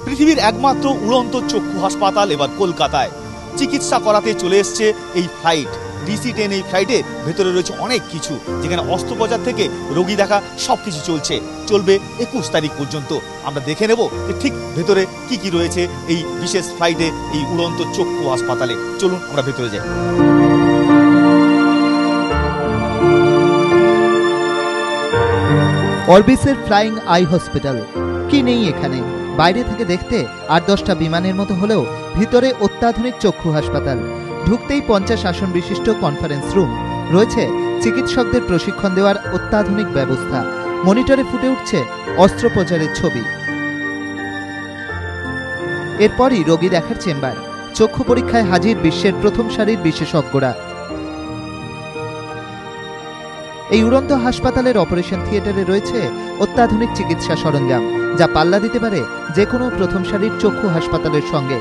পৃথিবীর একমাত্র উড়ন্ত চক্ষু হাসপাতাল এবার কলকাতায় চিকিৎসা করাতে চলে এসছে এই ফ্লাইট DC-10। এই ফ্লাইটের ভেতরে রয়েছে অনেক কিছু, যেখানে অস্ত্রোপচার থেকে রোগী দেখা সবকিছু চলবে 21 তারিখ পর্যন্ত। আমরা দেখে নেব যে ঠিক ভেতরে কি কি রয়েছে এই বিশেষ ফ্লাইটে, এই উড়ন্ত চক্ষু হাসপাতালে। চলুন আমরা ভেতরে যাই। অরবিসের ফ্লাইং আই হসপিটাল কি নেই এখানে? বাইরে থেকে দেখতে 8-10টা বিমানের মতো হলেও ভিতরে অত্যাধুনিক চক্ষু হাসপাতাল। ঢুকতেই 50 আসন বিশিষ্ট কনফারেন্স রুম, রয়েছে চিকিৎসকদের প্রশিক্ষণ দেওয়ার অত্যাধুনিক ব্যবস্থা। মনিটরে ফুটে উঠছে অস্ত্রোপচারের ছবি। এরপরই রোগী দেখার চেম্বার, চক্ষু পরীক্ষায় হাজির বিশ্বের প্রথম সারির বিশেষজ্ঞরা। এই উড়ন্ত হাসপাতালের অপারেশন থিয়েটারে রয়েছে অত্যাধুনিক চিকিৎসা সরঞ্জাম, যা পাল্লা দিতে পারে যে কোনো প্রথম সারির চক্ষু হাসপাতালের সঙ্গে।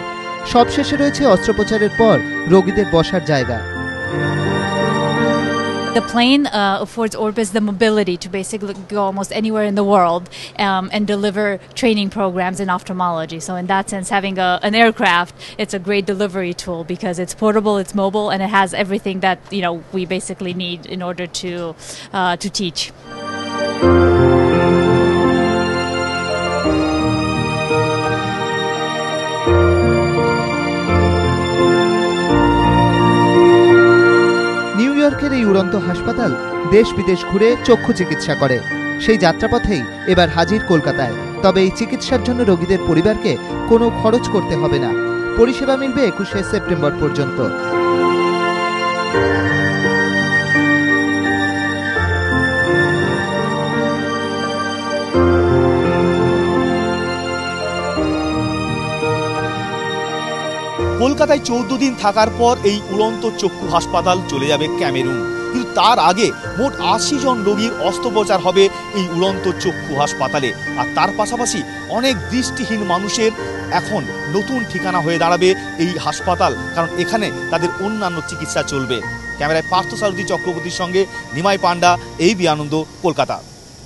সবশেষে রয়েছে অস্ত্রোপচারের পর রোগীদের বসার জায়গা। The plane affords Orbis the mobility to basically go almost anywhere in the world and deliver training programs in ophthalmology. So in that sense, having an aircraft, it's a great delivery tool because it's portable, it's mobile, and it has everything that we basically need in order to teach. নিউইয়র্কের এই উড়ন্ত হাসপাতাল দেশ বিদেশ ঘুরে চক্ষু চিকিৎসা করে। সেই যাত্রাপথেই এবার হাজির কলকাতায়। তবে এই চিকিৎসার জন্য রোগীদের পরিবারকে কোনো খরচ করতে হবে না। পরিষেবা মিলবে 21শে সেপ্টেম্বর পর্যন্ত। কলকাতায় 14 দিন থাকার পর এই উড়ন্ত চক্ষু হাসপাতাল চলে যাবে ক্যামেরুন। কিন্তু তার আগে মোট 80 জন রোগীর অস্ত্রোপচার হবে এই উড়ন্ত চক্ষু হাসপাতালে। আর তার পাশাপাশি অনেক দৃষ্টিহীন মানুষের এখন নতুন ঠিকানা হয়ে দাঁড়াবে এই হাসপাতাল, কারণ এখানে তাদের অন্যান্য চিকিৎসা চলবে। ক্যামেরায় পার্থ সারথী চক্রবর্তীর সঙ্গে নিমাই পান্ডা, ABP আনন্দ, কলকাতা।